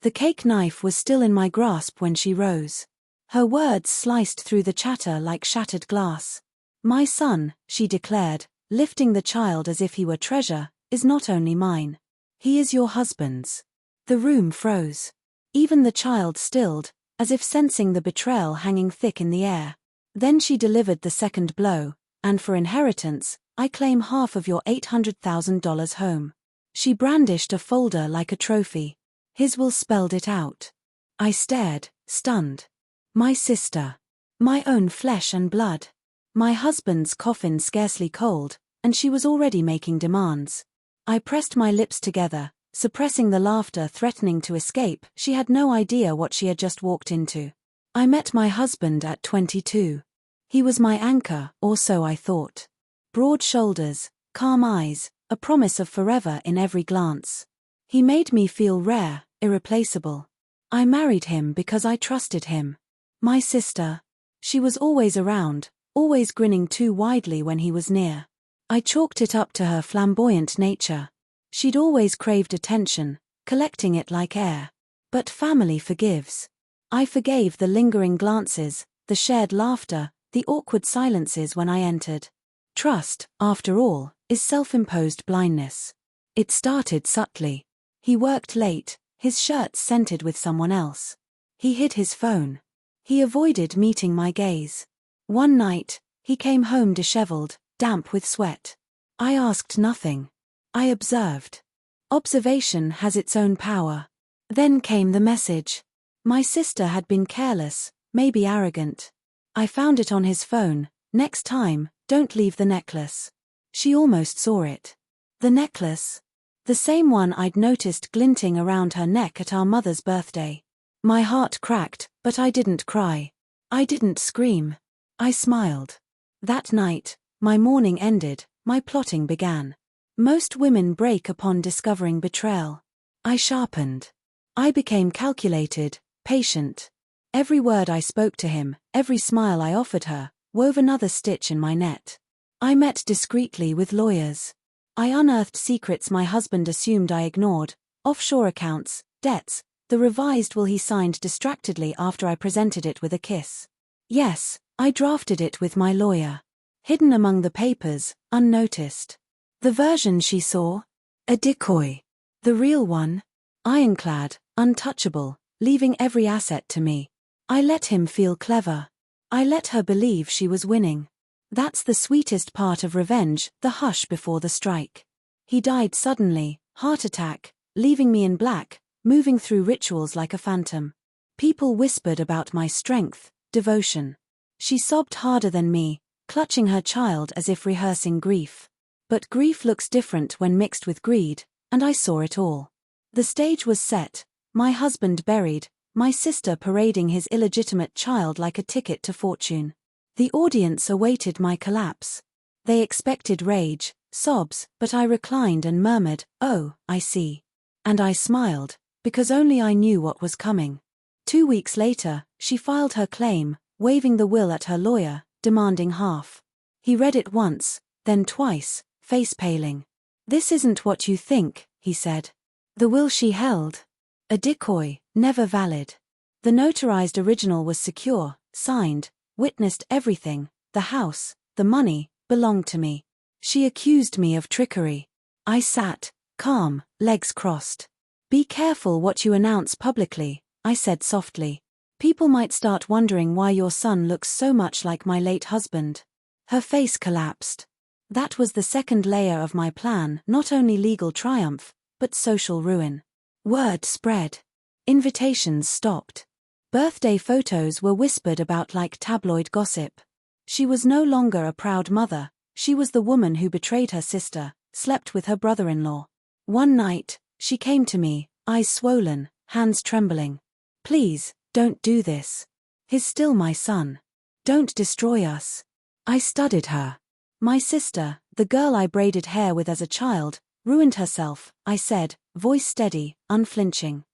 The cake knife was still in my grasp when she rose. Her words sliced through the chatter like shattered glass. "My son," she declared, lifting the child as if he were treasure, "is not only mine. He is your husband's." The room froze. Even the child stilled, as if sensing the betrayal hanging thick in the air. Then she delivered the second blow, "And for inheritance, I claim half of your $800,000 home." She brandished a folder like a trophy. His will spelled it out. I stared, stunned. My sister. My own flesh and blood. My husband's coffin scarcely cold, and she was already making demands. I pressed my lips together, suppressing the laughter threatening to escape. She had no idea what she had just walked into. I met my husband at 22. He was my anchor, or so I thought. Broad shoulders, calm eyes, a promise of forever in every glance. He made me feel rare, irreplaceable. I married him because I trusted him. My sister. She was always around, always grinning too widely when he was near. I chalked it up to her flamboyant nature. She'd always craved attention, collecting it like air. But family forgives. I forgave the lingering glances, the shared laughter, the awkward silences when I entered. Trust, after all, is self-imposed blindness. It started subtly. He worked late, his shirts scented with someone else. He hid his phone. He avoided meeting my gaze. One night, he came home disheveled, damp with sweat. I asked nothing. I observed. Observation has its own power. Then came the message. My sister had been careless, maybe arrogant. I found it on his phone. "Next time, don't leave the necklace." She almost saw it. The necklace. The same one I'd noticed glinting around her neck at our mother's birthday. My heart cracked, but I didn't cry. I didn't scream. I smiled. That night, my mourning ended, my plotting began. Most women break upon discovering betrayal. I sharpened. I became calculated, patient. Every word I spoke to him, every smile I offered her, wove another stitch in my net. I met discreetly with lawyers. I unearthed secrets my husband assumed I ignored, offshore accounts, debts, the revised will he signed distractedly after I presented it with a kiss. Yes, I drafted it with my lawyer. Hidden among the papers, unnoticed. The version she saw? A decoy. The real one? Ironclad, untouchable, leaving every asset to me. I let him feel clever. I let her believe she was winning. That's the sweetest part of revenge, the hush before the strike. He died suddenly, heart attack, leaving me in black, moving through rituals like a phantom. People whispered about my strength, devotion. She sobbed harder than me, clutching her child as if rehearsing grief. But grief looks different when mixed with greed, and I saw it all. The stage was set, my husband buried, my sister parading his illegitimate child like a ticket to fortune. The audience awaited my collapse. They expected rage, sobs, but I reclined and murmured, "Oh, I see." And I smiled, because only I knew what was coming. 2 weeks later, she filed her claim, waving the will at her lawyer, demanding half. He read it once, then twice, face paling. "This isn't what you think," he said. The will she held. A decoy, never valid. The notarized original was secure, signed, witnessed everything, the house, the money, belonged to me. She accused me of trickery. I sat, calm, legs crossed. "Be careful what you announce publicly," I said softly. "People might start wondering why your son looks so much like my late husband." Her face collapsed. That was the second layer of my plan, not only legal triumph, but social ruin. Word spread. Invitations stopped. Birthday photos were whispered about like tabloid gossip. She was no longer a proud mother, she was the woman who betrayed her sister, slept with her brother-in-law. One night, she came to me, eyes swollen, hands trembling. "Please, don't do this. He's still my son. Don't destroy us." I studied her. "My sister, the girl I braided hair with as a child, ruined herself," I said, voice steady, unflinching.